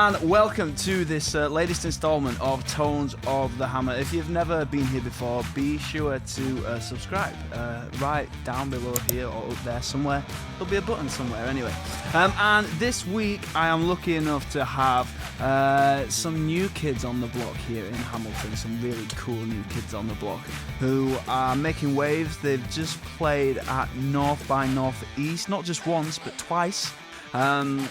and welcome to this latest installment of Tones of the Hammer. If you've never been here before, be sure to subscribe. Right down below here or up there somewhere. There'll be a button somewhere anyway. And this week I am lucky enough to have some new kids on the block here in Hamilton, some really cool new kids on the block who are making waves. They've just played at North by Northeast, not just once but twice. I'm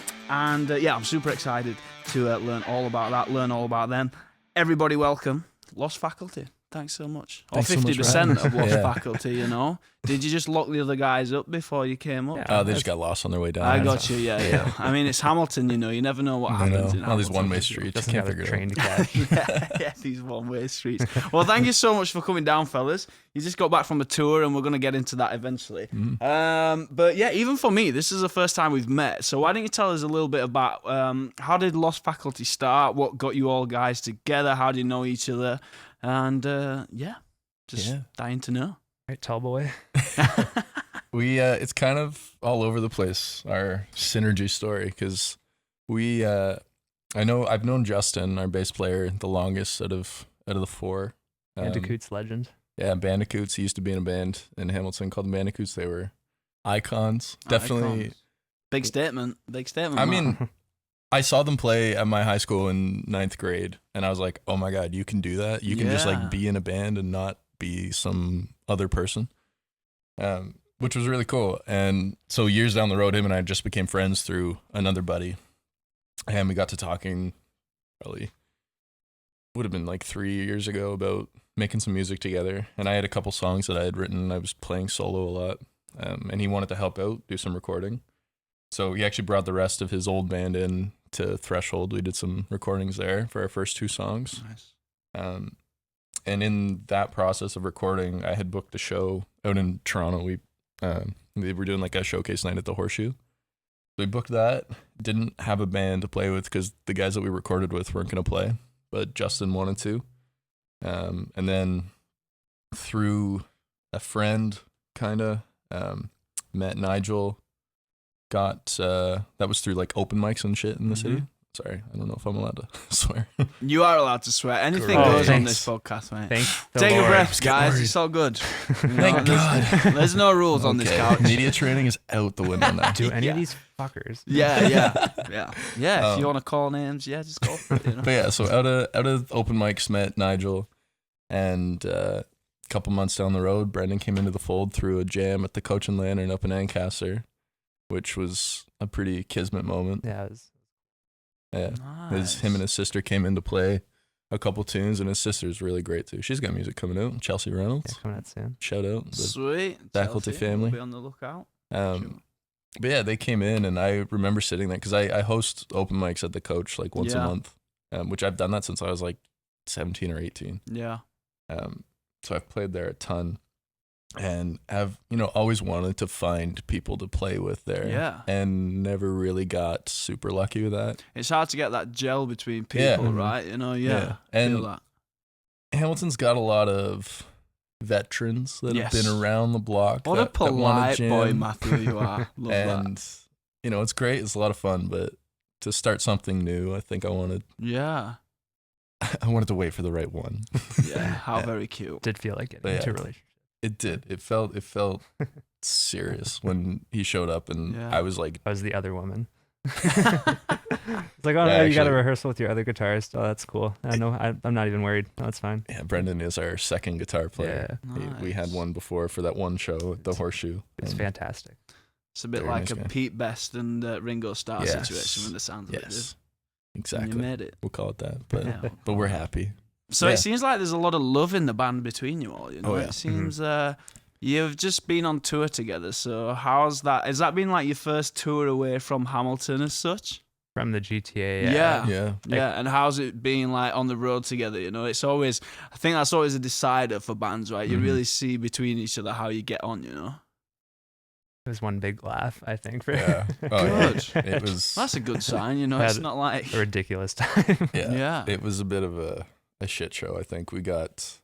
super excited to learn all about that, learn all about them. Everybody welcome Lost Faculty. Thanks so much. Or 50% of Lost Faculty, you know. Did you just lock the other guys up before you came up? Yeah, they just got lost on their way down. I got you, yeah. I mean, it's Hamilton, you know. You never know what happens in Hamilton. All these one-way streets. You can't figure train to catch. yeah, these one-way streets. Well, thank you so much for coming down, fellas. You just got back from a tour, and we're going to get into that eventually. But yeah, even for me, this is the first time we've met. So why don't you tell us a little bit about how did Lost Faculty start? What got you all guys together? How do you know each other? And dying to know. Right, tall boy. It's kind of all over the place, our synergy story, because I've known Justin, our bass player, the longest out of the four. Bandicoots legend. Yeah, Bandicoots. He used to be in a band in Hamilton called the Bandicoots. They were icons. Definitely. Icons. Big statement. I mean, I saw them play at my high school in 9th grade, and I was like, oh my God, you can do that? You can just like be in a band and not be some other person, which was really cool. And so years down the road, him and I just became friends through another buddy, and we got to talking probably would have been like 3 years ago about making some music together. And I had a couple songs that I had written. I was playing solo a lot, and he wanted to help out, do some recording. So he actually brought the rest of his old band in to Threshold. We did some recordings there for our first 2 songs. Nice. And in that process of recording, I had booked a show out in Toronto. We were doing like a showcase night at the Horseshoe. We booked that. Didn't have a band to play with because the guys that we recorded with weren't going to play, but Justin wanted to. And then through a friend, kind of, met Nigel. That was through like open mics and shit in the city. Sorry, I don't know if I'm allowed to swear. You are allowed to swear. Anything goes on this podcast, mate. Take a breath, guys. It's all good. Thank God. There's no rules on this couch. Media training is out the window now. Do any of these fuckers? Yeah. If you want to call names, just go for it. You know? But yeah, so out of open mics met Nigel, and a couple months down the road, Brendan came into the fold through a jam at the Coach and Lantern up in Ancaster, which was a pretty kismet moment. Yeah, it was. Yeah, Nice. him and his sister came in to play a couple tunes, and his sister's really great too. She's got music coming out. Chelsea Reynolds, Coming out soon. shout out the Sweet. faculty Chelsea, family. We'll be on the lookout. But yeah, they came in, and I remember sitting there because I host open mics at the Coach like once a month, which I've done that since I was like 17 or 18. Yeah. So I've played there a ton, and have always wanted to find people to play with there. Yeah. And never really got super lucky with that. It's hard to get that gel between people, right? You know, And feel that. Hamilton's got a lot of veterans that have been around the block. What a polite boy, Matthew, you are. Love and, that. It's great. It's a lot of fun, but to start something new, I think I wanted to wait for the right one. Yeah, how very cute. Did feel like getting into a relationship. It did. It felt serious when he showed up, and I was like, I was the other woman. It's like, oh, you got a rehearsal with your other guitarist. Oh, that's cool. I'm not even worried. No, it's fine. Yeah, Brendan is our second guitar player. Yeah. Nice. We had one before for that one show at the Horseshoe. It's fantastic. It's a bit Very like nice a guy. Pete Best and Ringo Starr situation with the sound of it. Yes, And exactly. you made it. We'll call it that, but Yeah. but we're happy. So it seems like there's a lot of love in the band between you all. You know, Oh, yeah. It seems you've just been on tour together. So how's that? Has that been like your first tour away from Hamilton as such? From the GTA. Yeah. And how's it being like on the road together? You know, I think that's always a decider for bands, right? You really see between each other how you get on. You know. It was one big laugh, I think. Yeah. Good. It was. That's a good sign. You know, it's not like a ridiculous time. Yeah. It was a bit of a shit show. I think we got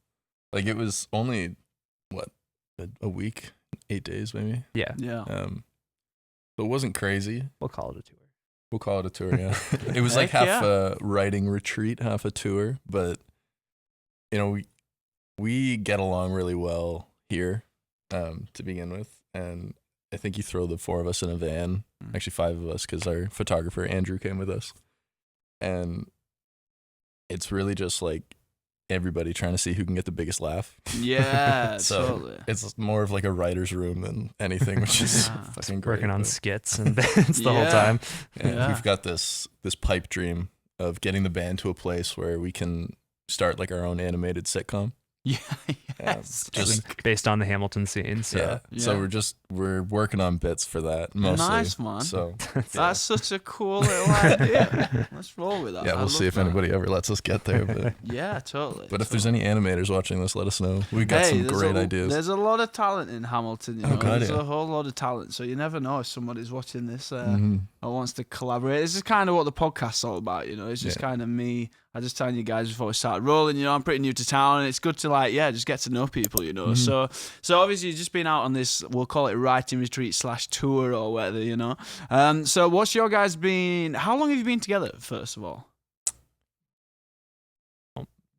it was only a week, 8 days maybe. Yeah. Yeah. So it wasn't crazy. We'll call it a tour. We'll call it a tour, yeah. It was like Heck half yeah. a writing retreat, half a tour, but we get along really well here to begin with, and I think you throw the 4 of us in a van, actually 5 of us, because our photographer Andrew came with us, and it's really just like everybody trying to see who can get the biggest laugh. Yeah, So totally. it's more of like a writer's room than anything, which is Yeah. fucking great. Working on but- skits and bands the whole Yeah. time. And Yeah. we've got this pipe dream of getting the band to a place where we can start like our own animated sitcom. Yeah, yes. Just Based on the Hamilton scene. So yeah. So Yeah. we're working on bits for that mostly. Nice, man. So That's such a cool little idea. Let's roll with that. yeah, I we'll love see if that. anybody ever lets us get there. But Yeah, totally. if there's any animators watching this, let us know. We got some there's great a, ideas. There's a lot of talent in Hamilton. You know? Oh, God, There's yeah. a whole lot of talent. So you never know if somebody's watching this Mhm. or wants to collaborate. This is kind of what the podcast's all about. You know, it's just kind of me. I just telling you guys before we start rolling. You know, I'm pretty new to town, and it's good to just get to know people. You know, Mm-hmm. so obviously you've just been out on this. We'll call it writing retreat / tour or whatever. You know, so what's your guys been? How long have you been together? First of all.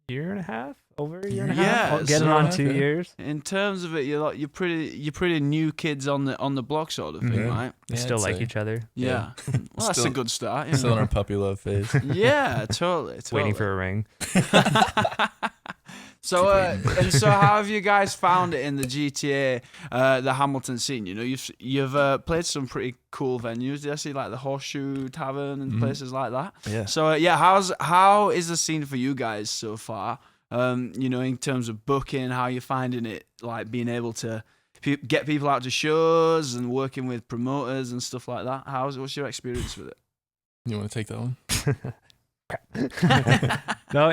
year and a half, over a year and a Yeah, half, getting so- on 2 years. In terms of it, you're pretty new kids on the block sort of thing, Yeah. right? We Yeah, still I'd like say. each other. Yeah. Well, that's a Still- good start. You Still in know? our puppy love phase. Yeah, totally. Waiting for a ring. So, and so, how have you guys found it in the GTA, the Hamilton scene? You know, you've played some pretty cool venues. Did I see like the Horseshoe Tavern and places like that? Yeah. So, how is the scene for you guys so far? You know, in terms of booking, how you finding it, like being able to get people out to shows and working with promoters and stuff like that. What's your experience with it? You want to take that one? No,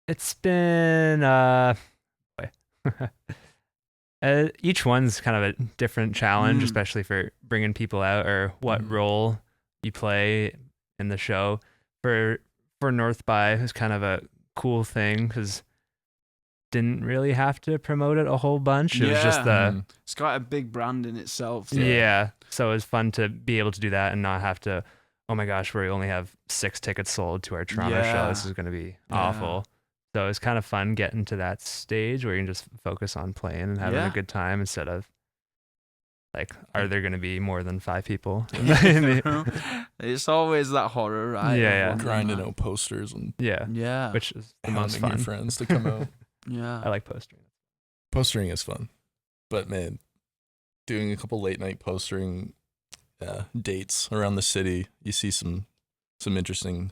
it's been each one's kind of a different challenge, especially for bringing people out or what role you play in the show. For North by, it was kind of a cool thing because didn't really have to promote it a whole bunch. It was just the It's quite a big brand in itself. yeah. So it was fun to be able to do that and not have to. Oh my gosh, we only have 6 tickets sold to our Toronto show. This is going to be awful. So it's kind of fun getting to that stage where you can just focus on playing and having a good time instead of like, are there going to be more than 5 people? It's always that horror, right? Yeah. Grinding out posters and Yeah. which is the most hounding your fun. friends to come out. Yeah. I like postering. Postering is fun, but man, doing a couple late night postering dates around the city, you see some interesting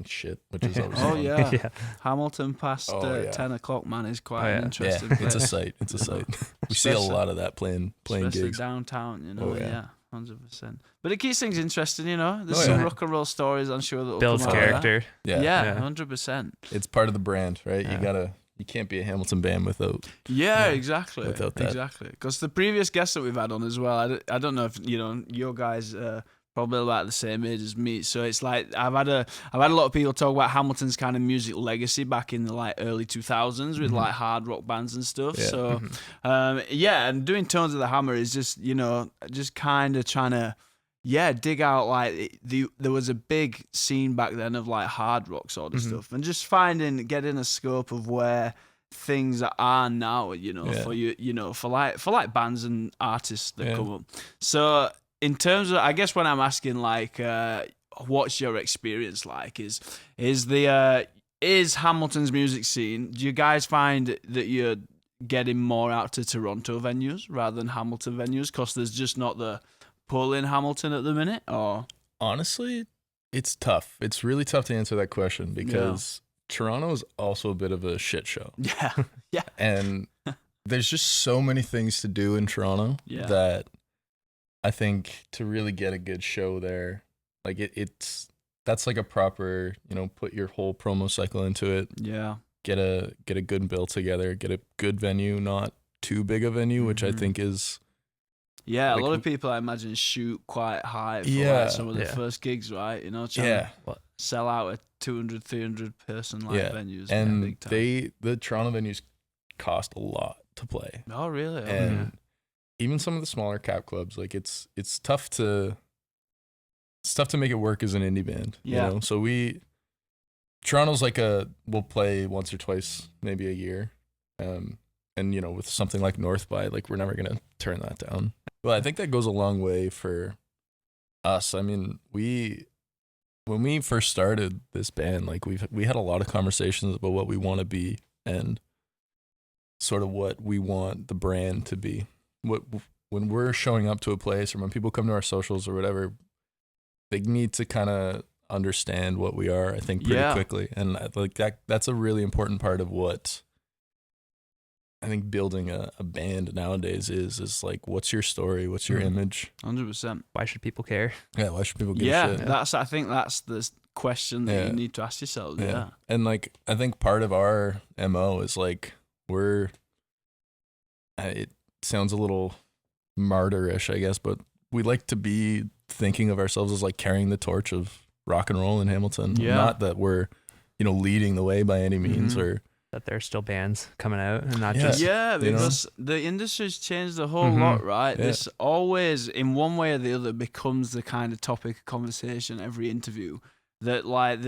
shit, which is always Oh fun. yeah. Hamilton past Oh, yeah. 10 o'clock, man, is quite Oh, an yeah. interesting Yeah, place. it's a sight. It's a sight. We see a Especially- lot of that playing Especially gigs. downtown, you know. Oh, yeah. Yeah. 100%. But it keeps things interesting, you know. There's Oh, some yeah. rock and roll stories, I'm sure, that will Builds come out of that. character. Yeah. Yeah, Yeah. 100%. It's part of the brand, right? Yeah. You can't be a Hamilton band without. Yeah, exactly. Without that. Exactly. Because the previous guests that we've had on as well, I don't know if, you know, your guys probably about the same age as me. So it's like I've had a lot of people talk about Hamilton's kind of music legacy back in the like early 2000s with like hard rock bands and stuff. Yeah. So and doing Tones of the Hammer is just, you know, just kind of trying to dig out like there was a big scene back then of like hard rock sort of stuff, and just getting a scope of where things are now, you know, for you know, for like bands and artists that come up. So in terms of, I guess when I'm asking like what's your experience like, is Hamilton's music scene, do you guys find that you're getting more out to Toronto venues rather than Hamilton venues because there's just not the pull in Hamilton at the minute? Or Honestly, it's tough. It's really tough to answer that question because Toronto is also a bit of a shit show. yeah And there's just so many things to do in Toronto that I think to really get a good show there, like that's like a proper, you know, put your whole promo cycle into it. Get a good bill together, get a good venue, not too big a venue, which I think is a like, lot of people I imagine shoot quite high for like some of the first gigs, right? You know, trying to sell out a 200, 300 person like venues. And big time. the Toronto venues cost a lot to play. Oh really? And even some of the smaller cap clubs, like it's tough to it's tough to make it work as an indie band. Yeah. You know? So Toronto's like we'll play once or twice, maybe a year. And you know, with something like North by, like, we're never gonna turn that down. Well, I think that goes a long way for us. I mean, when we first started this band, like we had a lot of conversations about what we want to be and sort of what we want the brand to be. When we're showing up to a place, or when people come to our socials or whatever, they need to kind of understand what we are, I think, pretty quickly. And like that's a really important part of what I think building a band nowadays is like, what's your story? What's your image? 100%. Why should people care? Yeah, why should people give a shit? I think that's the question that you need to ask yourself. Yeah. And like, I think part of our MO is like, it sounds a little martyrish, I guess, but we like to be thinking of ourselves as like carrying the torch of rock and roll in Hamilton. Yeah. Not that we're, leading the way by any means, or that there's still bands coming out and not just because the industry's changed a whole lot, right? This always, in one way or the other, becomes the kind of topic of conversation every interview, that like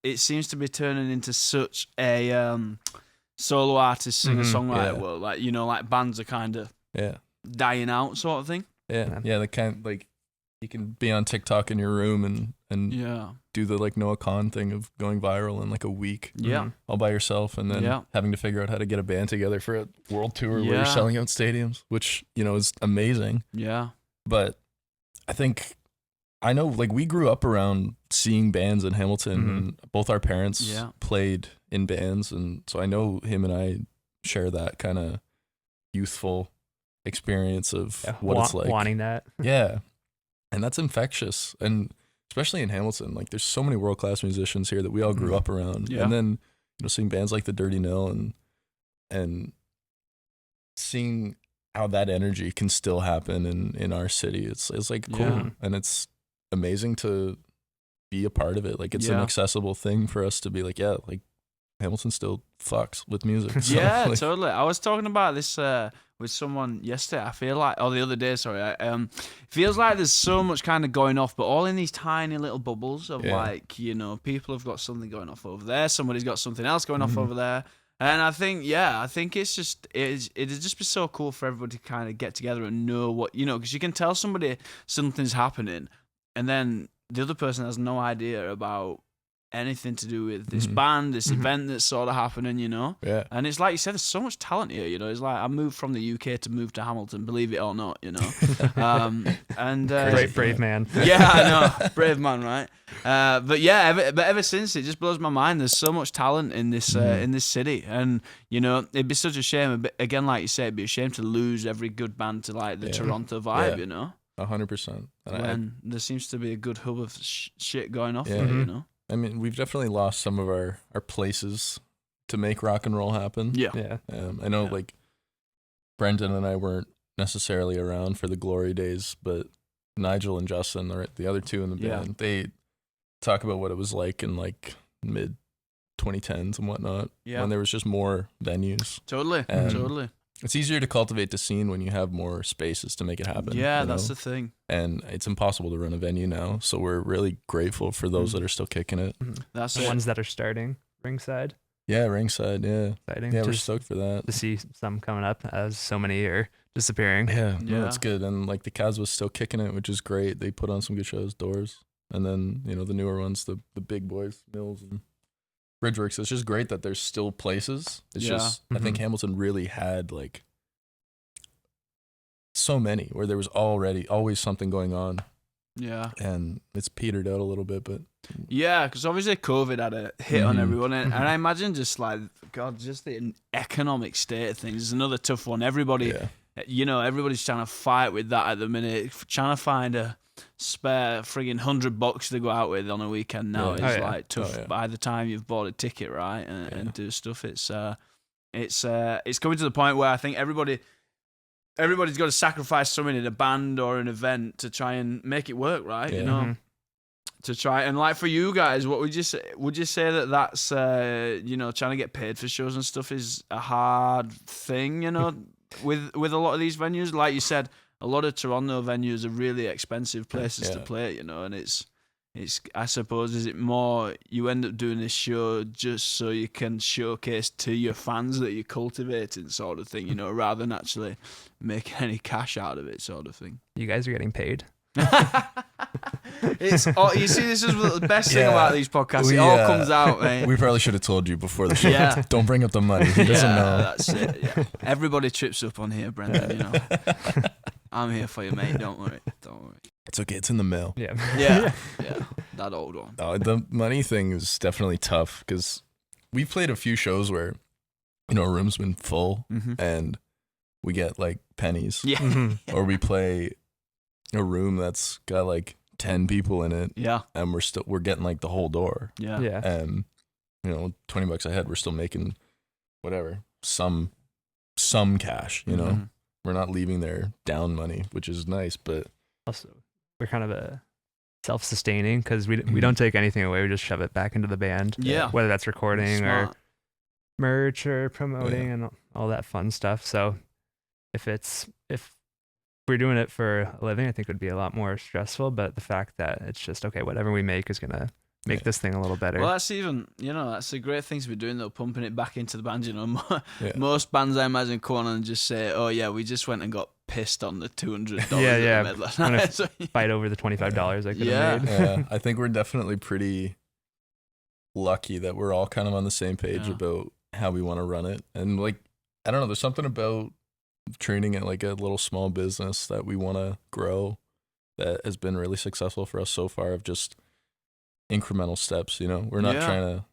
it seems to be turning into such a solo artist, singer-songwriter world. Like, like bands are kind of dying out, sort of thing. Yeah, they can't, like, you can be on TikTok in your room and do the like Noah Khan thing of going viral in like a week, all by yourself, and then having to figure out how to get a band together for a world tour where you're selling out stadiums, which is amazing. Yeah, but I know, like, we grew up around seeing bands in Hamilton, and both our parents played in bands, and so I know him and I share that kind of youthful experience of what it's like, wanting that. Yeah. And that's infectious. And especially in Hamilton, like, there's so many world-class musicians here that we all grew up around. And then, seeing bands like the Dirty Nil and seeing how that energy can still happen in our city, it's like cool. And it's amazing to be a part of it. Like, it's an accessible thing for us to be like, like, Hamilton still fucks with music. So, like, totally. I was talking about this with someone yesterday. I feel like, or the other day, sorry. It feels like there's so much kind of going off, but all in these tiny little bubbles of like, people have got something going off over there. Somebody's got something else going off over there. And I think it's just, it'd just be so cool for everybody to kind of get together and know what, because you can tell somebody something's happening, and then the other person has no idea about anything to do with this band, this event that's sort of happening, Yeah. And it's like you said, there's so much talent here, It's like I moved from the UK to move to Hamilton, believe it or not, And brave man. Yeah, I know, brave man, right? But ever since, it just blows my mind. There's so much talent in this city, and it'd be such a shame. Again, like you said, it'd be a shame to lose every good band to like the Toronto vibe, 100%. When there seems to be a good hub of shit going off there, I mean, we've definitely lost some of our places to make rock and roll happen. Yeah. I know, like, Brendan and I weren't necessarily around for the glory days, but Nigel and Justin, the other two in the band, they talk about what it was like in, like, mid 2010s and whatnot, when there was just more venues. Totally. It's easier to cultivate the scene when you have more spaces to make it happen. Yeah, that's the thing. And it's impossible to run a venue now, so we're really grateful for those that are still kicking it. That's the ones that are starting ringside. Yeah, ringside. Yeah, exciting. Yeah, we're stoked for that. To see some coming up, as so many are disappearing. Yeah, it's good. And like the Cavs was still kicking it, which is great. They put on some good shows, Doors, and then the newer ones, the big boys, Mills and Bridgeworks. It's just great that there's still places. It's just, I think Hamilton really had like so many where there was always something going on. Yeah. And it's petered out a little bit, but yeah, because obviously COVID had a hit on everyone, and I imagine just like, God, just the economic state of things is another tough one. Everybody, everybody's trying to fight with that at the minute, trying to find a spare friggin' $100 to go out with on a weekend now is like tough. By the time you've bought a ticket, right, and do stuff, it's coming to the point where I think everybody's got to sacrifice something in a band or an event to try and make it work, right? To try and, like, for you guys, what would you say? Would you say that that's trying to get paid for shows and stuff is a hard thing? With a lot of these venues, like you said, a lot of Toronto venues are really expensive places to play, and it's I suppose, is it more you end up doing this show just so you can showcase to your fans that you're cultivating, sort of thing, you know, rather than actually making any cash out of it, sort of thing. You guys are getting paid. You see, this is the best thing about these podcasts. It all comes out, mate. We probably should have told you before the show. Yeah. Don't bring up the money. He doesn't know. That's it. Yeah. Everybody trips up on here, Brendan. You know, I'm here for you, mate. Don't worry. It's okay. It's in the mail. Yeah. Yeah. That old one. The money thing is definitely tough because we've played a few shows where, you know, a room's been full and we get like pennies. Yeah. Or we play a room that's got like 10 people in it. Yeah. And we're getting like the whole door. Yeah. Yeah. And, you know, $20 a head, we're still making whatever, some cash, you know. We're not leaving there down money, which is nice, but Also, we're kind of a self-sustaining because we don't take anything away. We just shove it back into the band. Yeah. Whether that's recording Smart. or merch or promoting and all that fun stuff. So if we're doing it for a living, I think it would be a lot more stressful. But the fact that it's just, okay, whatever we make is going to make this thing a little better. Well, that's even, you know, that's a great thing to be doing, though, pumping it back into the band. You know, most bands, I imagine, come on and just say, oh, yeah, we just went and got pissed on the $200 that we made last night. So, fight over the $25 I could have made. Yeah, I think we're definitely pretty lucky that we're all kind of on the same page about how we want to run it. And, like, I don't know, there's something about treating it like a little small business that we want to grow that has been really successful for us so far, of just incremental steps, you know. We're not trying to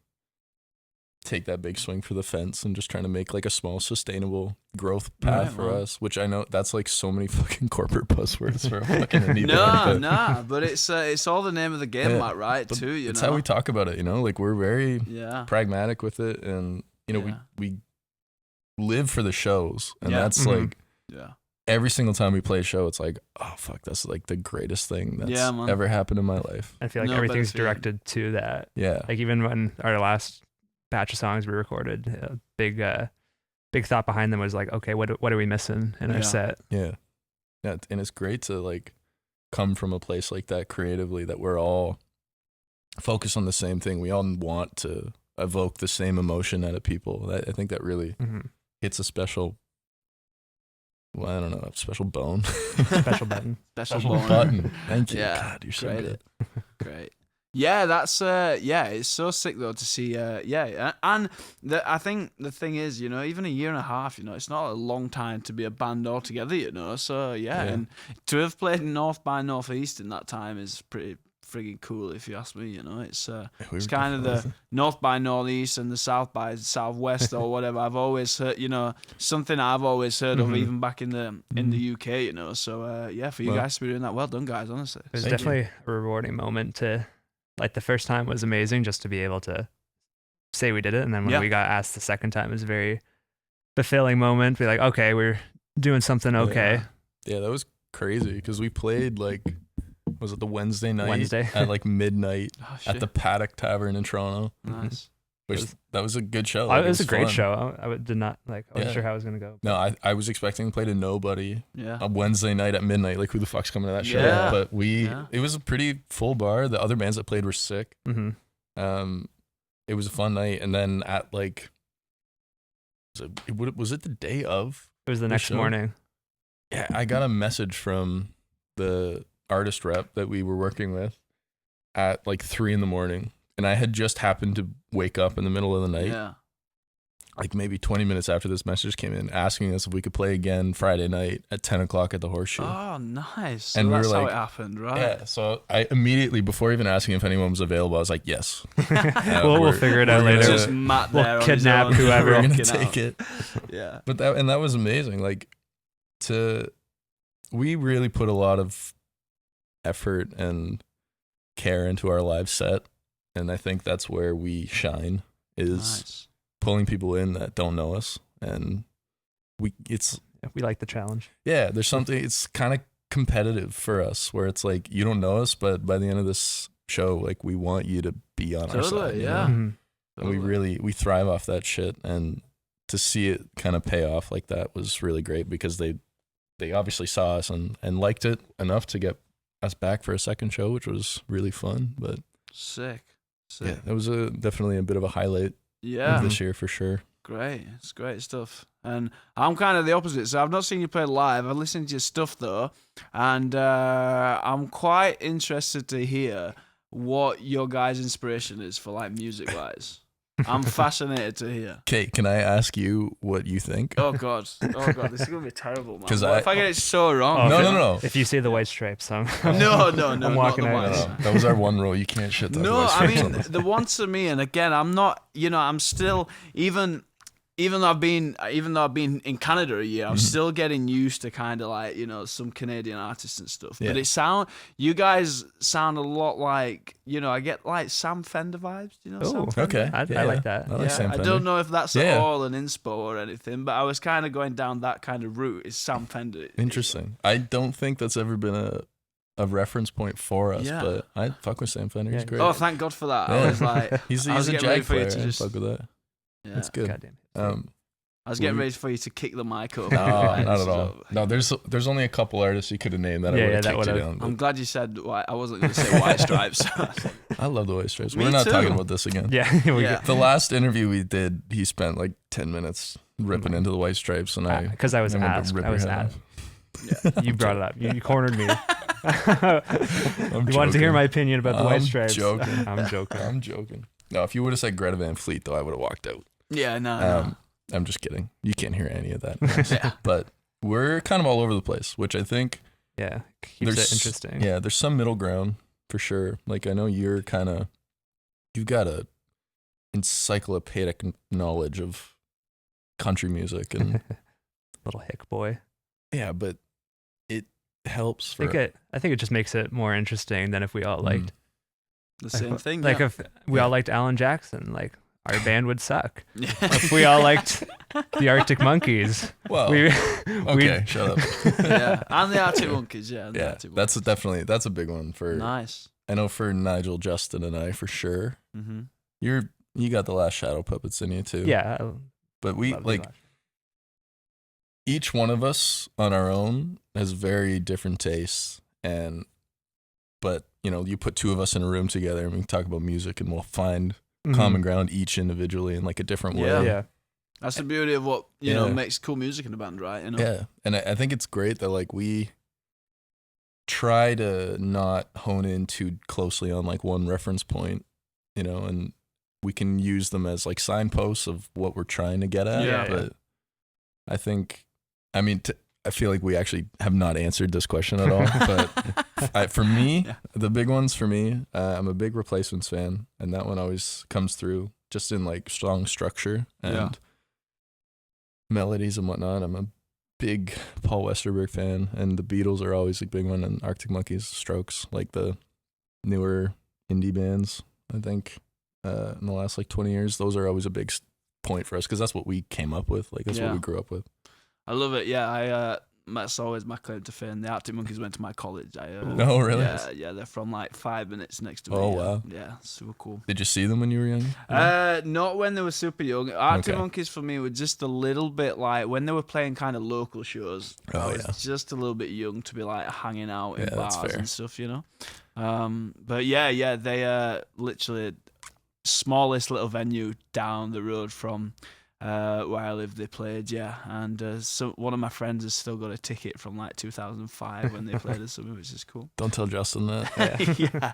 take that big swing for the fence and just trying to make like a small sustainable growth path for us, which I know that's like so many fucking corporate buzzwords for a fucking indie band. But it's all the name of the game, Matt, right? Too, you know. It's how we talk about it, you know. Like, we're very pragmatic with it, and you know, we live for the shows, and that's like every single time we play a show, it's like, oh fuck, that's like the greatest thing that's ever happened in my life. I feel like everything's directed to that. Yeah. Like, even when our last batch of songs we recorded, a big thought behind them was like, okay, what are we missing in our set? Yeah, and it's great to like come from a place like that creatively, that we're all focused on the same thing. We all want to evoke the same emotion out of people. I think that really hits a special, well, I don't know, a special bone. Special button. Special button. Thank you. Yeah. God, you're so Great. good. Great. Yeah, that's it's so sick though to see. And I think the thing is, you know, even a year and a half, you know, it's not a long time to be a band altogether, you know. So and to have played North by Northeast in that time is pretty frigging cool, if you ask me. You know, it's kind of the North by Northeast and the South by Southwest or whatever. I've always heard, you know, something I've always heard of, even back in the UK, you know. So for you guys to be doing that, well done, guys. Honestly, it was definitely a rewarding moment to. Like, the first time was amazing just to be able to say we did it. And then when we got asked the second time, it was a very fulfilling moment. Be like, okay, we're doing something okay. Yeah, that was crazy because we played like, was it the Wednesday night at like midnight at the Paddock Tavern in Toronto? Nice. That was a good show. It was a great show. I did not I wasn't sure how it was gonna go. No, I was expecting to play to nobody. A Wednesday night at midnight. Like, who the fuck's coming to that show? But it was a pretty full bar. The other bands that played were sick. It was a fun night. And then at like, was it the day of? It was the next morning. Yeah, I got a message from the artist rep that we were working with at like 3 a.m. And I had just happened to wake up in the middle of the night, like maybe 20 minutes after this message came in, asking us if we could play again Friday night at 10 o'clock at the Horseshoe. Oh, nice. So and that's we were like, how it happened, right? Yeah. So I immediately, before even asking if anyone was available, I was like, yes. We'll figure it out later. Just Matt there. We'll kidnap whoever. We're going to take it. Yeah. But that was amazing. Like, we really put a lot of effort and care into our live set. And I think that's where we shine, is pulling people in that don't know us. And we like the challenge. Yeah, there's something, it's kind of competitive for us, where it's like, you don't know us, but by the end of this show, like, we want you to be on our side. Yeah. And we thrive off that shit. And to see it kind of pay off like that was really great, because they obviously saw us and liked it enough to get us back for a second show, which was really fun. But Sick. yeah, it was definitely a bit of a highlight Yeah. of this year for sure. Great. It's great stuff. And I'm kind of the opposite. So I've not seen you play live. I've listened to your stuff though. And I'm quite interested to hear what your guys' inspiration is for like music wise. I'm fascinated to hear. Okay, can I ask you what you think? Oh god, this is gonna be terrible, man. 'Cause What if I get it so wrong? No. If you see the white stripes, I'm No, I'm walking not the out. ones. That was our one rule. You can't shit that. No, I mean the ones to me, and again, I'm not. I'm still even though I've been in Canada a year, I'm still getting used to kind of like some Canadian artists and stuff. Yeah. But you guys sound a lot like I get like Sam Fender vibes. Sam Oh, Fender? okay. I like that. I like Sam I Fender. don't know if that's Yeah. at all an inspo or anything, but I was kind of going down that kind of route. Is Sam Fender Interesting. I don't think that's ever been a reference point for us, Yeah. but I fuck with Sam Fender. He's Yeah. great. Oh, thank God for that. Yeah. I was like, he's I was a getting ready Jag for you player. to I just. fuck with that. Yeah. That's good. Goddamn. I was getting we- ready for you to kick the mic up. No, Right, not at so- all. No, there's only a couple artists you could have named that I Yeah, would have that kicked you would've- down. but I'm glad you said white. I wasn't going to say White Stripes. I love the White Stripes. Me We're not too. talking about this again. Yeah, Yeah. The last interview we did, he spent like 10 minutes ripping into the White Stripes, and I because I was wanted to asked. rip I your was head asked. off. You brought it up. You cornered me. I'm You wanted to hear joking. my opinion about the White I'm Stripes. joking. I'm joking. I'm joking. No, if you would have said Greta Van Fleet, though, I would have walked out. Yeah, no. I'm just kidding. You can't hear any of that. Yeah. But we're kind of all over the place, which I think Yeah, keeps there's it interesting. Yeah, there's some middle ground for sure. Like I know you've got a encyclopedic knowledge of country music, and Little hick boy. yeah, but it helps for I think it just makes it more interesting than if we all liked The same thing. like yeah. if we all liked Alan Jackson, like our band would suck. Yeah. If we all liked the Arctic Monkeys, well. we Okay, shut up. Yeah. And the Arctic Monkeys, yeah. the Yeah, Arctic that's Monkeys. that's a big one for. Nice. I know for Nigel, Justin, and I for sure. Mm-hmm. You got the Last Shadow Puppets in you too. yeah, but we love the like Last- each one of us on our own has very different tastes, but you put two of us in a room together and we can talk about music and we'll find common ground each individually in like a different way. Yeah. Yeah, That's the beauty of what you know Yeah. makes cool music in a band, right? Yeah, and I think it's great that like we try to not hone in too closely on like one reference point, and we can use them as like signposts of what we're trying to get at. Yeah. But I think, I mean, I feel like we actually have not answered this question at all. But for me, Yeah. the big ones for me, I'm a big Replacements fan, and that one always comes through just in like strong structure and Yeah. melodies and whatnot. I'm a big Paul Westerberg fan, and the Beatles are always a big one, and Arctic Monkeys, Strokes, like the newer indie bands, I think, in the last like 20 years, those are always a big point for us because that's what we came up with. Like that's Yeah. what we grew up with. I love it. Yeah, that's always my claim to fame. The Arctic Monkeys went to my college. Oh, really? Yeah, they're from like 5 minutes next to me. Oh, yeah. wow. Yeah, super cool. Did you see them when you were young? Not when they were super young. Arctic Okay. Monkeys for me were just a little bit like when they were playing kind of local shows. I Oh, was yeah. just a little bit young to be like hanging out in Yeah, that's bars fair. and stuff, But yeah, they literally smallest little venue down the road from where I live. They played, yeah, and so one of my friends has still got a ticket from like 2005 when they played or something, which is cool. Don't tell Justin that. Yeah.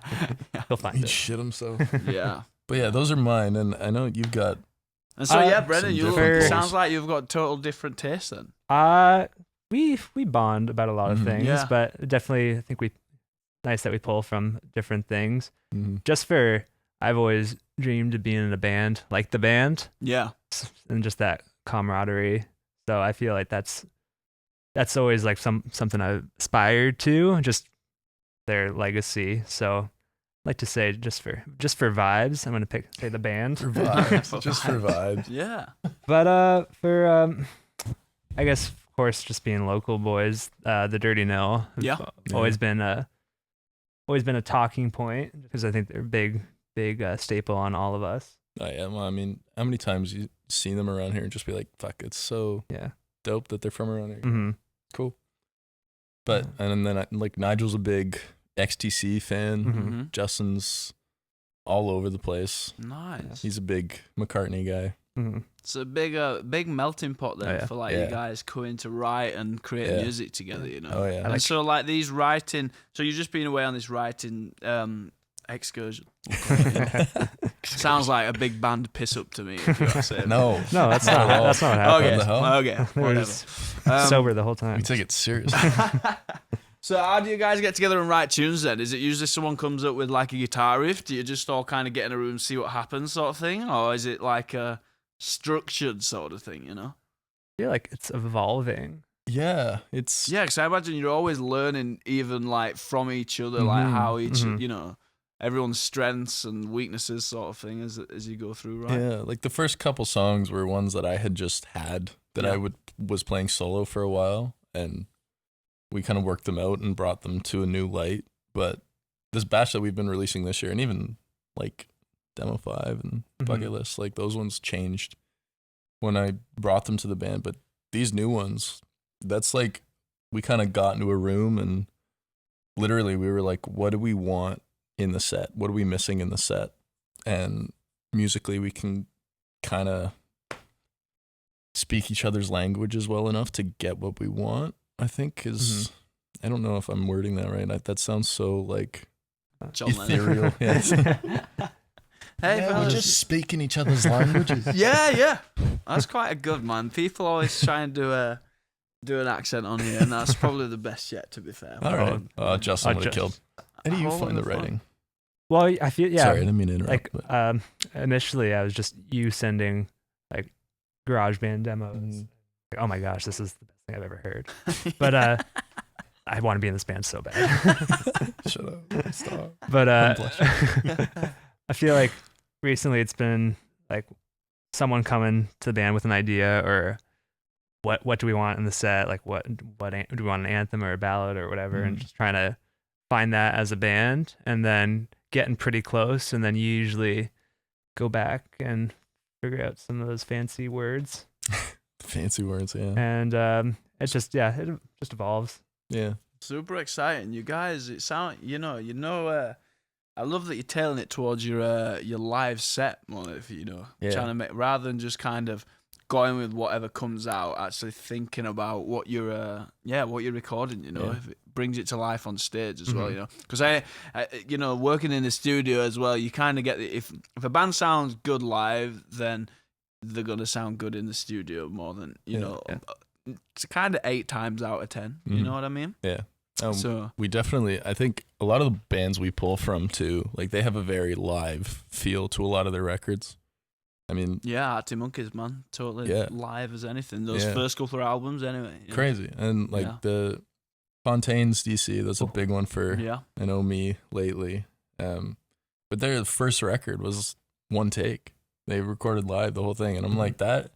yeah, He'll find He'd it. shit himself. yeah. But yeah, those are mine, and I know you've got. And so yeah, Brendan, some you different goals. sounds like you've got total different tastes then. We bond about a lot of Mhm. things, Yeah. but definitely I think nice that we pull from different things. Mhm. Just for I've always dreamed of being in a band like the band Yeah, and just that camaraderie. So I feel like that's always like something I've aspired to, just their legacy. So I'd like to say just for vibes, I'm gonna say the band. For vibes, For just for vibes. yeah. But for I guess of course just being local boys, the Dirty Nil have Yeah. always been a talking point because I think they're a big staple on all of us. Oh yeah, well, I mean, how many times you seen them around here and just be like, "Fuck, it's so Yeah. dope that they're from around here." Mm-hmm. Cool. But and then like Nigel's a big XTC fan. Mm-hmm. Justin's all over the place. Nice. He's a big McCartney guy. Mm-hmm. It's a big melting pot then for like you guys coming to write and create music together, you know. Oh yeah. And so like these writing, so you've just been away on this writing excursion. Sounds like a big band piss up to me. If you gotta say it. No, that's not what happened. Okay, whatever. Sober the whole time. we take it seriously. So how do you guys get together and write tunes then? Is it usually someone comes up with like a guitar riff? Do you just all kind of get in a room, see what happens sort of thing? Or is it like a structured sort of thing, you know? I feel like it's evolving. Yeah, it's Yeah, because I imagine you're always learning even like from each other, like how each, you know, everyone's strengths and weaknesses sort of thing as you go through, right? Yeah, like the first couple songs were ones that I had just had that I was playing solo for a while, and we kind of worked them out and brought them to a new light. But this batch that we've been releasing this year, and even like Demo 5 and Bucket List, like those ones changed when I brought them to the band. But these new ones, that's like we kind of got into a room and literally we were like, what do we want in the set? What are we missing in the set? And musically we can kind of speak each other's languages well enough to get what we want, I think is, I don't know if I'm wording that right. That sounds so like John ethereal. Hey, we're fellas. just speaking each other's languages. Yeah. That's quite a good man. People always try and do an accent on here, and that's probably the best yet, to be fair. All right. Justin would have killed. How do you find the writing? Well, I feel Sorry, I didn't mean to interrupt. Like initially, I was just you sending like GarageBand demos. Like, oh my gosh, this is the best thing I've ever heard. But I want to be in this band so bad. Shut up. Stop. But I feel like recently it's been like someone coming to the band with an idea or what do we want in the set? Like what do we want, an anthem or a ballad or whatever, and just trying to find that as a band and then getting pretty close, and then you usually go back and figure out some of those fancy words. Fancy words, yeah. And it just evolves. Yeah. Super exciting. You guys, it sound I love that you're tailing it towards your live set more, if you know. Trying to make, rather than just kind of going with whatever comes out, actually thinking about what you're recording, you know, if it brings it to life on stage as well, you know. Because I working in the studio as well, you kind of get if a band sounds good live, then they're gonna sound good in the studio more than it's kind of 8 times out of 10. You know what I mean? Yeah. So we definitely, I think a lot of the bands we pull from too, like they have a very live feel to a lot of their records. I mean, Arctic Monkeys, man, totally live as anything. Those first couple of albums, anyway. Crazy, and like the Fontaine's DC, that's a big one for I Know Me lately. But their first record was one take. They recorded live the whole thing, and I'm like, that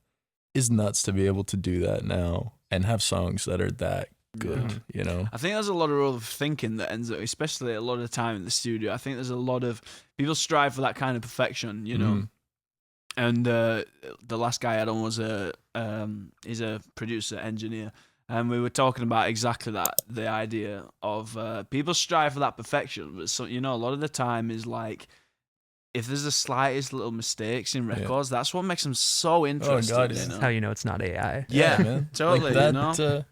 is nuts to be able to do that now and have songs that are that good, you know. I think there's a lot of overthinking that ends up, especially a lot of the time in the studio. I think there's a lot of people strive for that kind of perfection, you know. And the last guy I had on was he's a producer, engineer, and we were talking about exactly that, the idea of people strive for that perfection, but so, you know, a lot of the time is like, if there's the slightest little mistakes in records, that's what makes them so interesting. Oh God, That's how you know it's not AI. Yeah, man. Totally. Like that, you know?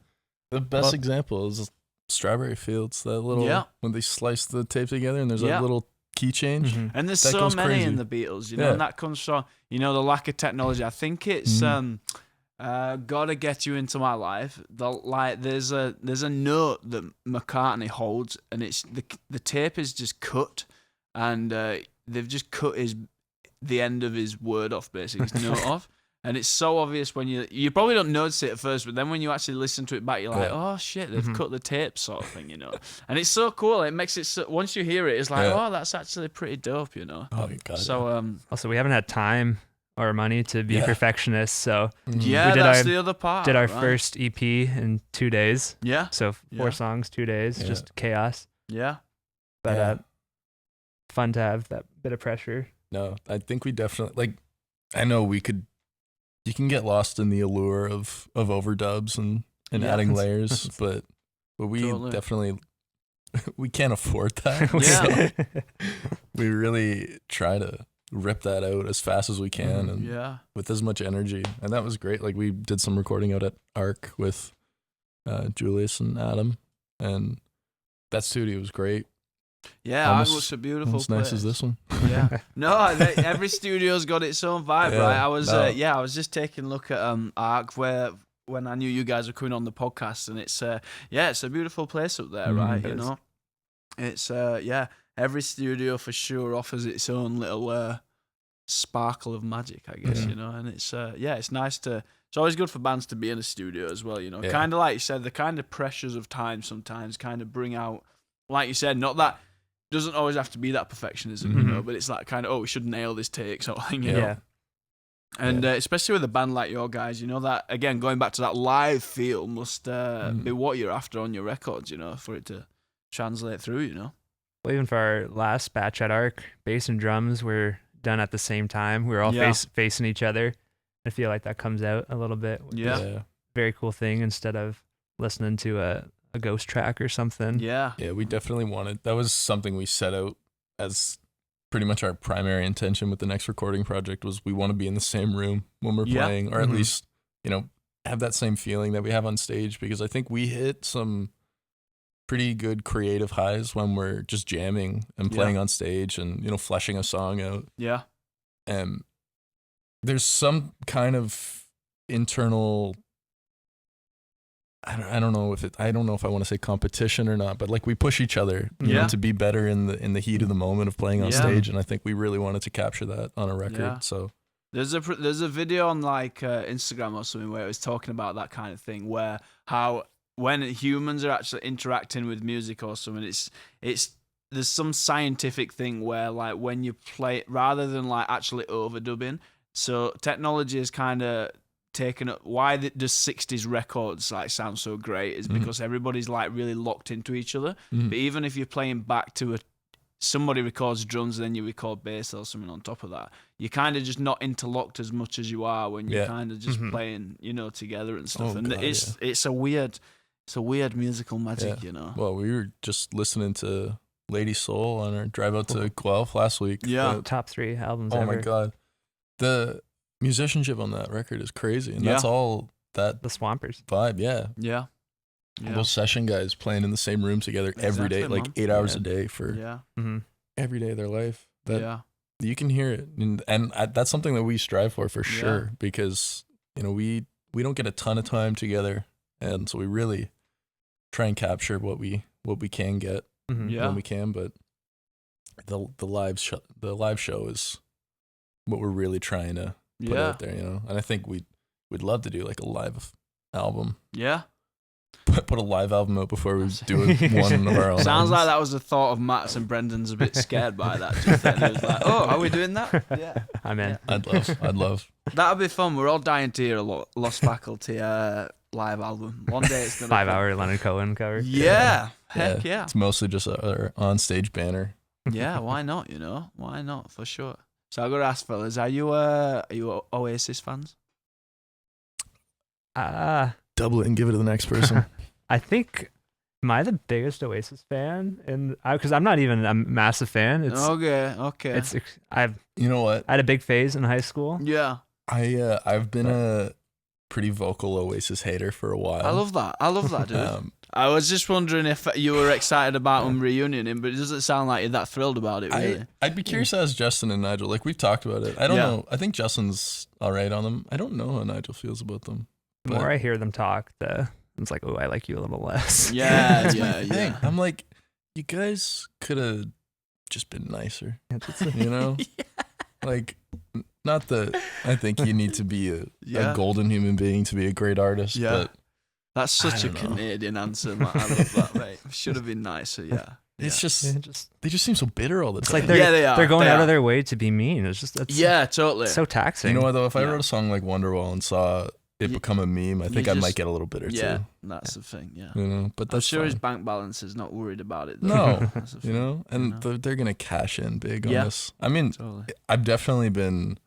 The best example is Strawberry Fields. That little when they slice the tape together and there's a little key change. And there's that so goes many crazy. in the Beatles, you know, and that comes from, you know, the lack of technology. I think it's Gotta Get You Into My Life. There's a note that McCartney holds, and it's the tape is just cut, and they've just cut the end of his word off, basically, his note off. And it's so obvious when you probably don't notice it at first, but then when you actually listen to it back, you're like, oh shit, they've cut the tape, sort of thing, you know. And it's so cool. It makes it so, once you hear it, it's like, oh, that's actually pretty dope, you know. Oh, God. So also we haven't had time or money to be perfectionists, so that's the other part. Did our first EP in 2 days. Yeah. So 4 songs, 2 days, just chaos. Yeah. But fun to have that bit of pressure. No, I think we definitely, like, I know you can get lost in the allure of overdubs and adding layers, but we definitely we can't afford that. Yeah. So we really try to rip that out as fast as we can and with as much energy. And that was great. Like we did some recording out at ARC with Julius and Adam, and that studio was great. Yeah, Almost was a beautiful as place. nice as this one. Yeah. No, every studio's got its own vibe, right? I was just taking a look at ARC when I knew you guys were coming on the podcast, and it's it's a beautiful place up there, right? You know, it's every studio for sure offers its own little sparkle of magic, I guess, you know, and it's it's nice to. It's always good for bands to be in a studio as well, you know. Kind of like you said, the kind of pressures of time sometimes kind of bring out, like you said, not that. Doesn't always have to be that perfectionism, you know, but it's like kind of, we should nail this take sort of thing, you know. And especially with a band like your guys, you know, that, again, going back to that live feel must be what you're after on your records, you know, for it to translate through, you know. Well, even for our last batch at ARC, bass and drums were done at the same time. We were all facing each other. I feel like that comes out a little bit. Very cool thing instead of listening to a ghost track or something. Yeah, we definitely wanted, that was something we set out as pretty much our primary intention with the next recording project, was we want to be in the same room when we're playing, or at least, you know, have that same feeling that we have on stage, because I think we hit some pretty good creative highs when we're just jamming and playing on stage and, you know, fleshing a song out. Yeah. And there's some kind of internal, I don't know if I want to say competition or not, but like we push each other, you know, to be better in the heat of the moment of playing on stage, and I think we really wanted to capture that on a record. Yeah. So there's a video on like Instagram or something where it was talking about that kind of thing, where how when humans are actually interacting with music or something, it's there's some scientific thing where like when you play, rather than like actually overdubbing, so technology is kind of taken up. Why does 60s records like sound so great is because everybody's like really locked into each other. But even if you're playing back to somebody records drums and then you record bass or something on top of that, you're kind of just not interlocked as much as you are when you're kind of just playing, you know, together and stuff. It's a weird musical magic, you know. Well, we were just listening to Lady Soul on our drive out to Guelph last week. Top 3 albums ever. Oh my god, the musicianship on that record is crazy, and that's all that the Swampers vibe. Those session guys playing in the same room together every day, like 8 hours a day for every day of their life. You can hear it, and that's something that we strive for sure, because you know we don't get a ton of time together, and so we really try and capture what we can get when we can. But the live show is what we're really trying to put out there, you know. And I think we'd love to do like a live album. Put a live album out before we do one of our own. Sounds like that was a thought of Matt's, and Brendan's a bit scared by that. Just then he was like, "Oh, are we doing that?" Yeah, I'm in. I'd love. That'd be fun. We're all dying to hear a Lost Faculty live album. One day it's gonna 5-hour Leonard Cohen cover. Heck yeah. It's mostly just our on-stage banner. Yeah, why not? You know, why not, for sure. So I got to ask, fellas, are you Oasis fans? Double it and give it to the next person. I think, am I the biggest Oasis fan? And because I'm not even a massive fan. It's, okay. You know what? I had a big phase in high school. Yeah. I've been a pretty vocal Oasis hater for a while. I love that, dude. I was just wondering if you were excited about them reunioning, but it doesn't sound like you're that thrilled about it, really. I'd be curious to ask Justin and Nigel. Like, we've talked about it. I don't know. I think Justin's all right on them. I don't know how Nigel feels about them. The more I hear them talk, it's like, oh, I like you a little less. Yeah. I'm like, you guys could have just been nicer, you know? Like, not that I think you need to be a golden human being to be a great artist, but that's such a Canadian answer, man. I love that, mate. Should have been nicer, It's just they just seem so bitter all the time. It's like they're going out of their way to be mean. It's just totally. so taxing. You know what though? If I wrote a song like Wonderwall and saw it become a meme, I think I might get a little bitter too. Yeah, that's the thing. Yeah, you know, but that's I'm sure fine. his bank balance is not worried about it. Though. No, you know, and they're gonna cash in big on this. I mean, I've definitely been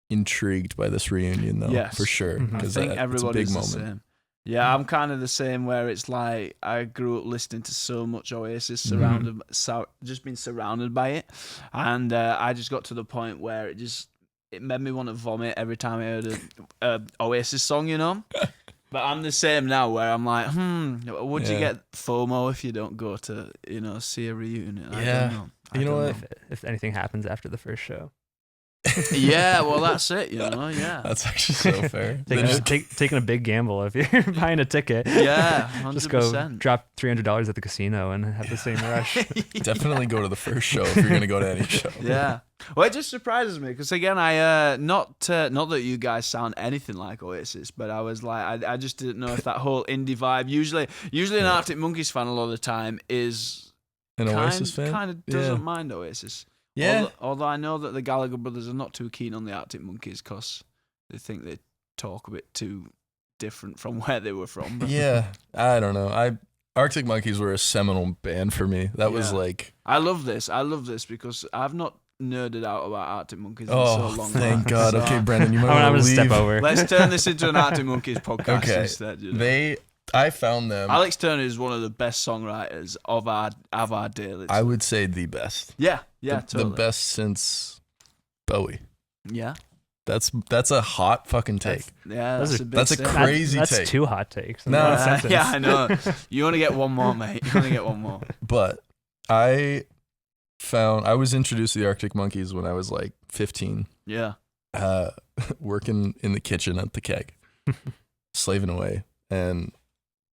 intrigued by this reunion though, for sure, because I think it's a big moment. Same. Yeah, I'm kind of the same where it's like I grew up listening to so much Oasis, just being surrounded by it, and I just got to the point where it made me want to vomit every time I heard a Oasis song, you know. But I'm the same now where I'm like, would you get FOMO if you don't go to, see a reunion? I don't know. You know what? If anything happens after the first show. Yeah, well, that's it, yeah. That's actually so fair. Taking a big gamble if you're buying a ticket. Yeah, 100%. Just go drop $300 at the casino and have the same rush. Definitely go to the first show if you're going to go to any show. Yeah. Well, it just surprises me because, again, I not that you guys sound anything like Oasis, but I was like, I just didn't know if that whole indie vibe, usually an Arctic Monkeys fan a lot of the time is an Oasis fan? Kind of doesn't mind Oasis. Yeah. Although I know that the Gallagher brothers are not too keen on the Arctic Monkeys because they think they talk a bit too different from where they were from. Yeah, I don't know. Arctic Monkeys were a seminal band for me. That was like... I love this because I've not nerded out about Arctic Monkeys in so long. Thank God. Okay, Brendan, you might I'm want to step over. Let's turn this into an Arctic Monkeys podcast instead. I found them. Alex Turner is one of the best songwriters of our day. I would say the best. Yeah, totally. The best since Bowie. Yeah. That's a hot fucking take. That's a crazy take. That's two hot takes. No, yeah, I know. You only get one more, mate. You only get one more. But I was introduced to the Arctic Monkeys when I was like 15. Yeah. Working in the kitchen at the Keg, slaving away, and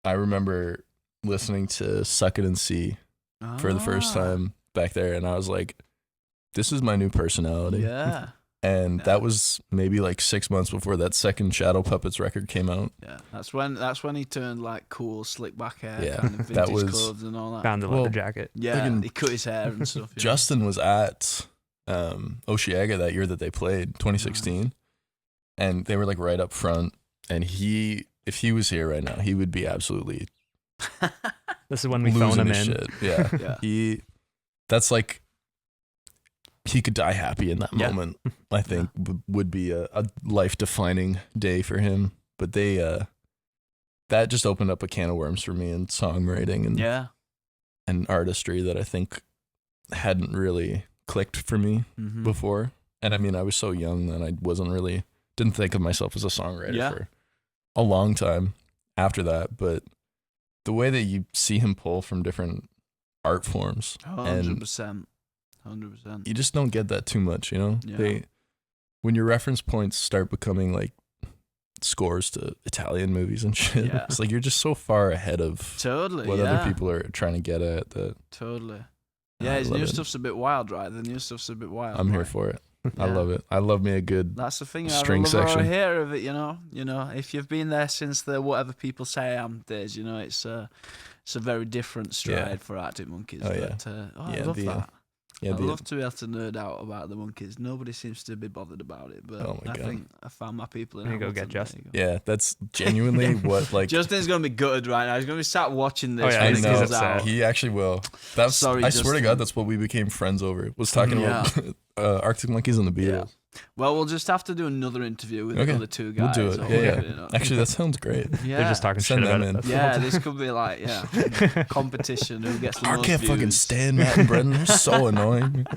I remember listening to "Suck It and See" for the first time back there, and I was like, "This is my new personality." Yeah. And that was maybe like 6 months before that second Shadow Puppets record came out. Yeah, that's when he turned like cool, slick back hair, Yeah, kind of vintage clothes and all that. Found the leather jacket. Yeah, he cut his hair and stuff. Yeah. Justin was at Osheaga that year that they played, 2016, and they were like right up front. And if he was here right now, he would be absolutely. This is when we phone him in. Shit. Yeah, that's like. He could die happy in that moment. I think would be a life-defining day for him. But that just opened up a can of worms for me in songwriting and artistry that I think hadn't really clicked for me before. And I mean, I was so young that I didn't think of myself as a songwriter for a long time after that. But the way that you see him pull from different art forms, 100%. 100%. You just don't get that too much, you know? Yeah. When your reference points start becoming like scores to Italian movies and shit, it's like you're just so far ahead of what other people are trying to get at. Totally. Yeah, his new stuff's a bit wild, right? The new stuff's a bit wild. I'm here for it. I love it. I love me a good That's the thing. string I section. I hear of it, you know. If you've been there since the whatever people say I am days, it's a very different stride for Arctic Monkeys. I love that. Yeah, I'd love to be able to nerd out about the Monkeys. Nobody seems to be bothered about it, but I think I found my people in Hamilton. Go get Justin. Yeah, that's genuinely what like. Justin's gonna be gutted right now. He's gonna be sat watching this. Yeah, when he's it comes out. He actually will. Sorry, I swear to God, that's what we became friends over. Was talking about Arctic Monkeys and the Beatles. Well, we'll just have to do another interview with the other two guys. We'll do it. Yeah. Actually, that sounds great. Yeah. They're just talking shit about it. Yeah, this could be like competition. Who gets the most I can't views. fucking stand Matt and Brendan. They're so annoying.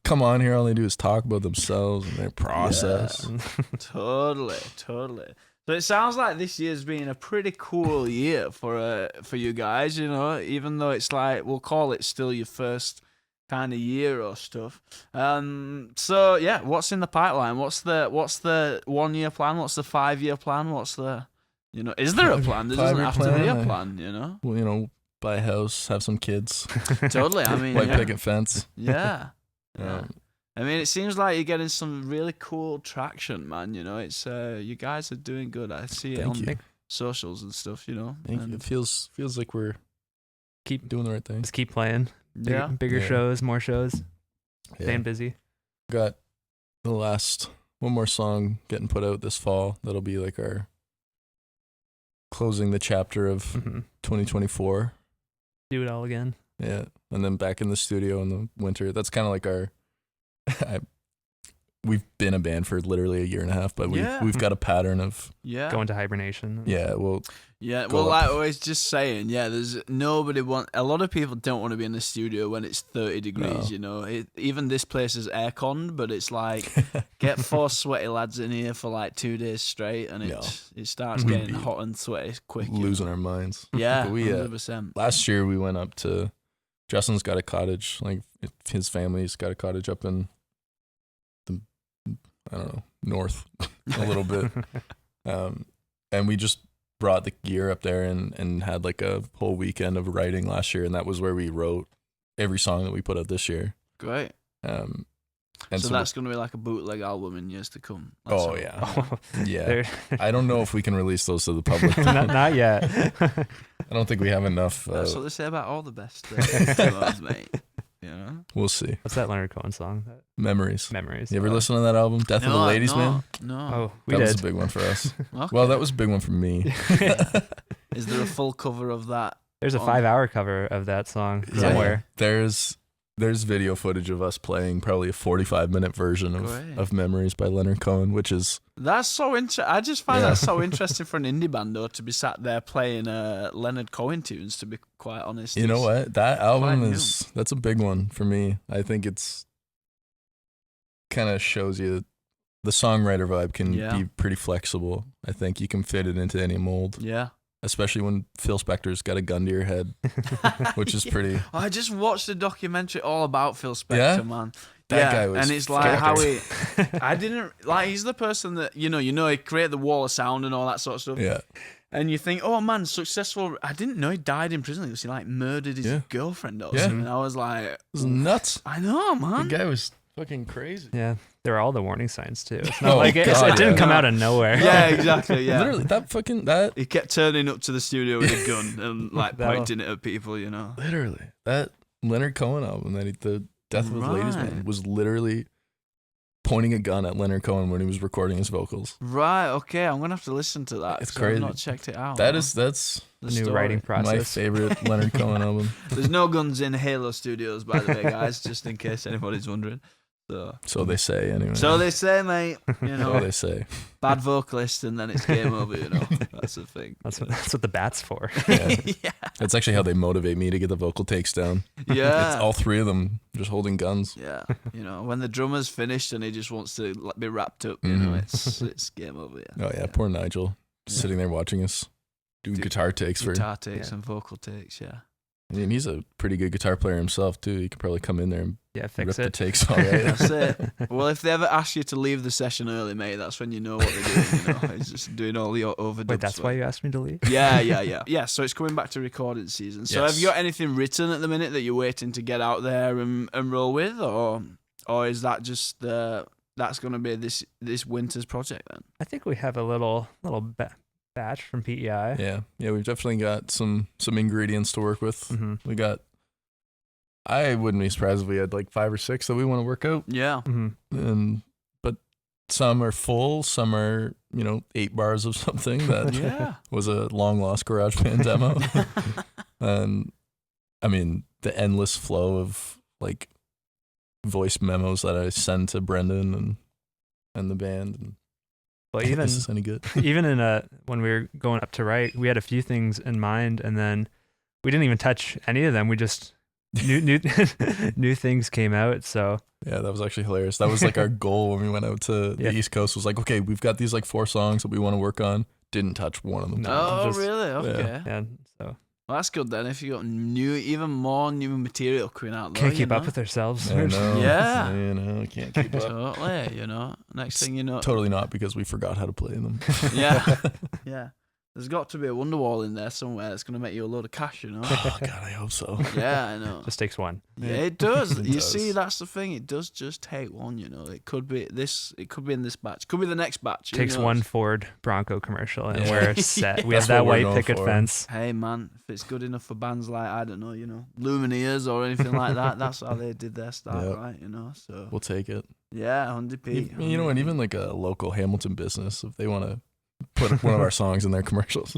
Come on here, all they do is talk about themselves and their process. Yeah. Totally. So it sounds like this year's been a pretty cool year for you guys, even though it's like, we'll call it still your first kind of year or stuff. So yeah, what's in the pipeline? What's the 1 year plan? What's the 5 year plan? What's the, is there a plan? There doesn't have to be a plan, Well, buy a house, have some kids. Totally. I mean, white picket fence. Yeah. I mean, it seems like you're getting some really cool traction, man. It's you guys are doing good. I see it on socials and stuff. It feels like we're keep doing the right thing. Just keep playing. Bigger shows, more shows. Staying busy. Got the last one more song getting put out this fall. That'll be like our closing the chapter of 2024. Do it all again. Yeah, and then back in the studio in the winter. That's kind of like our we've been a band for literally a year and a half, but we've got a pattern of go into hibernation. Go like up. I was just saying, there's a lot of people don't want to be in the studio when it's 30 degrees, you know. Even this place is aircon, but it's like, get 4 sweaty lads in here for like 2 days straight, and it starts getting hot and sweaty quick. Losing our minds. Yeah, But we 100%. last year we went up to, Justin's got a cottage, like his family's got a cottage up in the, I don't know, north a little bit. And we just brought the gear up there and had like a whole weekend of writing last year, and that was where we wrote every song that we put out this year. Great. And so that's going to be like a bootleg album in years to come. Yeah. I don't know if we can release those to the public. not yet. I don't think we have enough. That's what they say about all the best demos, mate. You know? We'll see. What's that Leonard Cohen song? Memories. Memories. You ever listen to that album, Death of the Ladies Man? No. Oh, we that did. was a big one for us. Okay. Well, that was a big one for me. Is there a full cover of that? There's a 5-hour cover of that song somewhere. There's video footage of us playing probably a 45-minute version of Memories by Leonard Cohen, which is... That's so interesting. I just find that so interesting for an indie band, though, to be sat there playing Leonard Cohen tunes, to be quite honest. You know what? That album that's a big one for me. I think it's kind of shows you the songwriter vibe can be pretty flexible. I think you can fit it into any mold. Yeah. Especially when Phil Spector's got a gun to your head, which is pretty... I just watched a documentary all about Phil Spector, man. That guy was... And it's like how he... I didn't... Like, he's the person that, you know, he created the wall of sound and all that sort of stuff. Yeah. And you think, oh, man, successful... I didn't know he died in prison because he, like, murdered his girlfriend or something. And I was like... It was nuts. I know, man. The guy was fucking crazy. Yeah. There are all the warning signs too. It's not like it didn't come out of nowhere. Yeah, exactly. Yeah, literally he kept turning up to the studio with a gun and like pointing it at people. You know, literally that Leonard Cohen album, the Death of the Ladies Man, was literally pointing a gun at Leonard Cohen when he was recording his vocals. Right. Okay, I'm gonna have to listen to that. It's crazy. I've not checked it out. That's the new writing process. My favorite Leonard Cohen album. There's no guns in Halo Studios, by the way, guys. Just in case anybody's wondering. So they say, anyway. So they say, mate. You know, so they say. Bad vocalist, and then it's game over. You know, that's the thing. That's what the bat's for. Yeah. That's actually how they motivate me to get the vocal takes down. Yeah. It's all 3 of them just holding guns. Yeah. You know, when the drummer's finished and he just wants to be wrapped up, you know, it's game over. Yeah. Oh yeah, poor Nigel, sitting there watching us do guitar takes and vocal takes. Yeah. I mean, he's a pretty good guitar player himself too. He could probably come in there and fix rip the takes all right. That's it. Well, if they ever ask you to leave the session early, mate, that's when you know what they're doing. You know, it's just doing all the overdubs. Wait, that's why you asked me to leave? Yeah. So it's coming back to recording season. So have you got anything written at the minute that you're waiting to get out there and roll with, or is that just that's going to be this winter's project then? I think we have a little batch from PEI. Yeah, we've definitely got some ingredients to work with. Mm-hmm. We got. I wouldn't be surprised if we had like 5 or 6 that we want to work out. Yeah. Mm-hmm. But some are full, some are 8 bars of something that was a long lost garage band demo. And I mean the endless flow of like voice memos that I send to Brendan and the band. And well, even this is any good. Even when we were going up to write, we had a few things in mind, and then we didn't even touch any of them. We just new things came out. So yeah, that was actually hilarious. That was like our goal when we went out to the East Coast. Was like, okay, we've got these like 4 songs that we want to work on. Didn't touch one of them. No, really? Okay. Yeah. So. Well, that's good then. If you got even more new material coming out, can't keep up with ourselves. I know. Yeah, can't keep up. Totally. Next thing you know, totally not because we forgot how to play them. Yeah. There's got to be a Wonderwall in there somewhere that's going to make you a load of cash, Oh God, I hope so. Yeah, I know. Just takes one. Yeah, it does. You see, that's the thing. It does just take one. It could be this. It could be in this batch. Could be the next batch. Takes one Ford Bronco commercial, and we're set. We have that white picket fence. Hey man, if it's good enough for bands like I don't know, Lumineers or anything like that, that's how they did their start, right? So we'll take it. Yeah, 100p. And even like a local Hamilton business, if they want to put one of our songs in their commercials.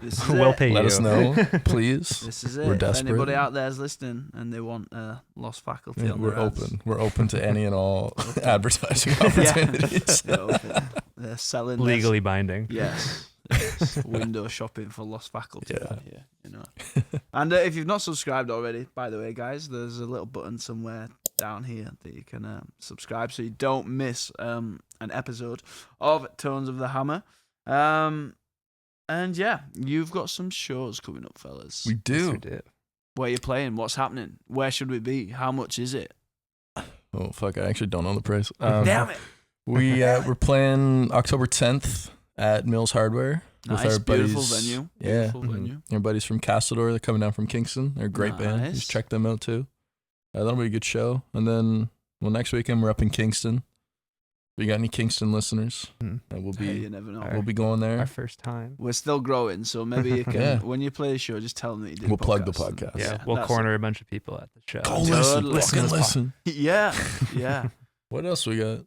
This is We'll it. pay Let you. us know, please. This is it. We're If desperate. anybody out there is listening and they want Lost Faculty Yeah, on we're their ads, open. We're open to any and all advertising opportunities. they're open. They're selling their- Legally binding. Yes. Window shopping for Lost Faculty. Yeah. Yeah, you know. And if you've not subscribed already, by the way, guys, there's a little button somewhere down here that you can subscribe so you don't miss an episode of Tones of the Hammer. And yeah, you've got some shows coming up, fellas. We Yes, do. we do. Where you playing? What's happening? Where should we be? How much is it? Oh fuck! I actually don't know the price. Damn it! We're playing October 10th at Mills Hardware with Nice, our buddies. beautiful venue. Yeah, Beautiful venue. our buddies from Castledore. They're coming down from Kingston. They're a great band. Nice. Just check them out too. That'll be a good show. And then, next weekend we're up in Kingston. If you got any Kingston listeners, Mhm. we'll Hey, be you never know. All we'll be going there. Our first time. We're still growing, so maybe you can. Yeah. When you play a show, just tell them that you did. We'll plug the podcasts. podcast. Yeah, Yeah, we'll that's corner a bunch of people at the show. Go Totally. listen. Fucking listen. Yeah, yeah. What else we got?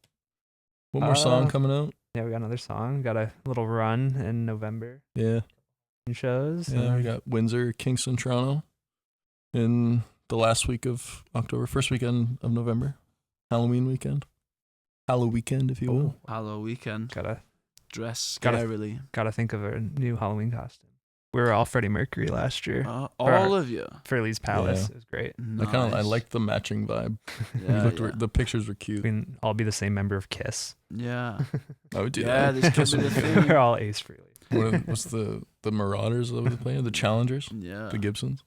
One more song coming out. Yeah, we got another song. Got a little run in November Yeah. in shows. Yeah, we got Windsor, Kingston, Toronto in the last week of October, first weekend of November, Halloween weekend. Halloween weekend, if you will. Hello, weekend. Gotta Dress Gotta- scarily. think of a new Halloween costume. We were all Freddie Mercury last year. All of you. For Lee's Palace. Yeah. It was great. I liked the matching vibe. Yeah, The pictures were We cute. can all be the same member of Kiss. yeah. I would do Yeah, that. this could be the thing. We're all Ace Frehley. What's the Marauders that was playing? The Challengers? Yeah. The Gibsons?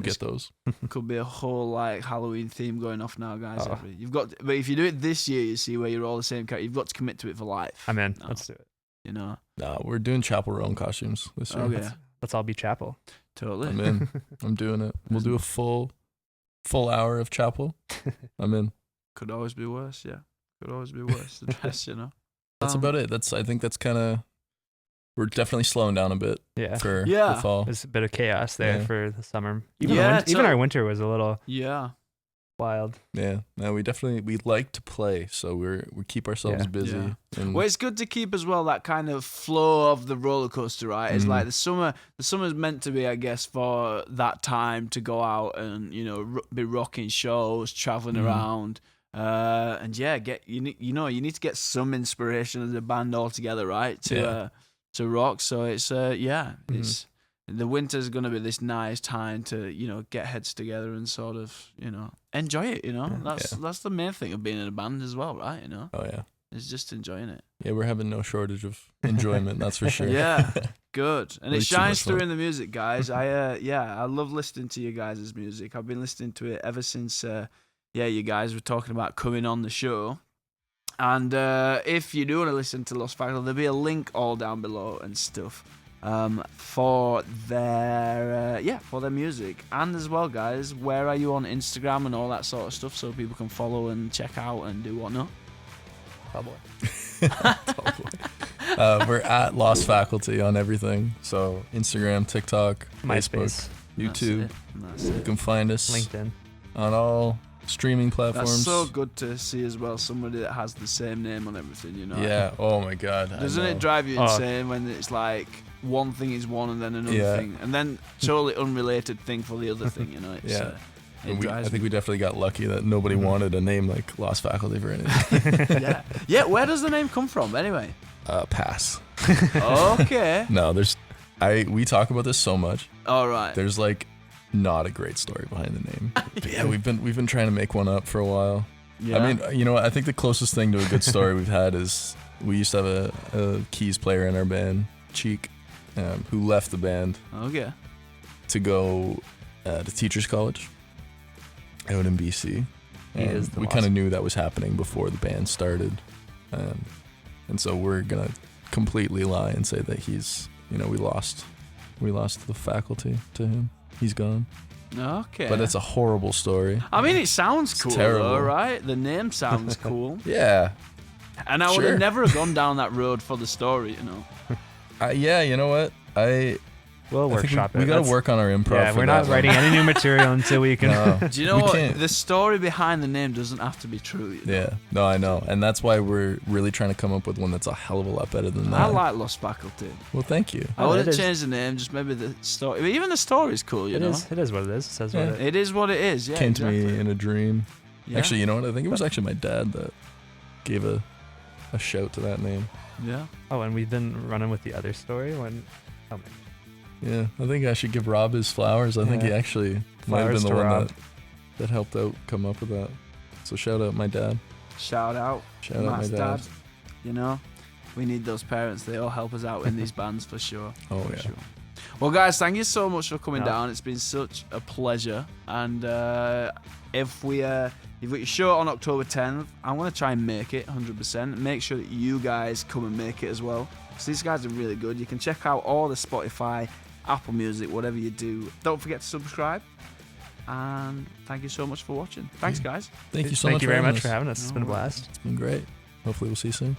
Get those. Could be a whole like Halloween theme going off now, guys. Oh. You've got, but if you do it this year, you see where you're all the same character. You've got to commit to it for life. I'm in. No. Let's do it. You know. Nah, we're doing Chapel Roan costumes this year. Okay. Let's all be Chapel. Totally. I'm in. I'm doing it. We'll do a full hour of Chapel. I'm in. Could always be worse. Yeah. Could always be worse. The dress, you know. That's about it. I think that's kind of. We're definitely slowing down a bit Yeah. for Yeah. the fall. There's a bit of chaos there Yeah. for the summer. Even, Yeah, even our winter was a little Yeah. wild. Yeah. No, we like to play, so we keep ourselves Yeah. busy. Yeah. And Well, it's good to keep as well that kind of flow of the roller coaster, right? It's Mhm. like the summer. The summer's meant to be, I guess, for that time to go out and be rocking shows, traveling Mhm. around, and yeah, you need to get some inspiration as a band all together, right? To rock. So it's it's the winter's gonna be this nice time to get heads together and sort of enjoy it. That's the main thing of being in a band as well, right? oh yeah. It's just enjoying it. Yeah, we're having no shortage of enjoyment, that's for sure. Yeah, good. And Way it too shines much through fun. in the music, guys. I love listening to you guys' music. I've been listening to it ever since you guys were talking about coming on the show. And if you do want to listen to Lost Faculty, there'll be a link all down below and stuff for their music. And as well, guys, where are you on Instagram and all that sort of stuff so people can follow and check out and do whatnot? We're at Lost Faculty on everything. So Instagram, TikTok, Facebook, MySpace, YouTube. That's You it. can find us LinkedIn. on all streaming platforms. That's so good to see as well. Somebody that has the same name on everything, Yeah. Oh my God. I Doesn't know. it drive you Oh. insane when it's like one thing is one and then another Yeah. thing, and then totally unrelated thing for the other thing? It's, Yeah. it And I drives think me. we definitely got lucky that nobody Mhm. wanted a name like Lost Faculty for anything. yeah. Where does the name come from anyway? Pass. Okay. No, we talk about this so much. All right. There's like not a great story behind the name. But yeah, we've been trying to make one up for a while. Yeah. I mean, I think the closest thing to a good story we've had is we used to have a keys player in our band, Cheek, who left the band Okay. to go to teachers college out in BC. He is the We kind of knew that was happening before the band started, and so we're gonna completely lie and say that he's, we lost the faculty to him. He's gone. Okay. But it's a horrible story. I mean, it sounds cool, terrible. though, right? The name sounds cool, Yeah. and I would Sure. have never gone down that road for the story, Yeah, you know what? We'll workshop it. We got to work on our improv. Yeah, we're not writing any new material until we can. No, Do you know what? can't. The story behind the name doesn't have to be true. You know? Yeah, no, I know, and that's why we're really trying to come up with one that's a hell of a lot better than that. I like Lost Faculty. Well, thank you. I wouldn't change the name, just maybe the story. Even the story is cool, you know. It is what it is. It says what it is. What it is. Yeah, Came exactly. to me in a dream. Yeah. Actually, you know what? I think it was actually my dad that gave a shout to that name. Yeah. Oh, and we've been running with the other story when. Oh, Yeah, I think I should give Rob his flowers. I think he actually might have been the one that helped out come up with that. So shout out my dad. Shout out my dad. You know, we need those parents. They all help us out in these bands for sure. Oh, for yeah. Sure. Well, guys, thank you so much for coming down. It's been such a pleasure. And if we you've got your show on October 10th, I'm going to try and make it 100%. Make sure that you guys come and make it as well. So these guys are really good. You can check out all the Spotify, Apple Music, whatever you do. Don't forget to subscribe. And thank you so much for watching. Thanks, guys. Thank you so Thank much you for very having much us. for having us. It's been a blast. It's been great. Hopefully we'll see you soon.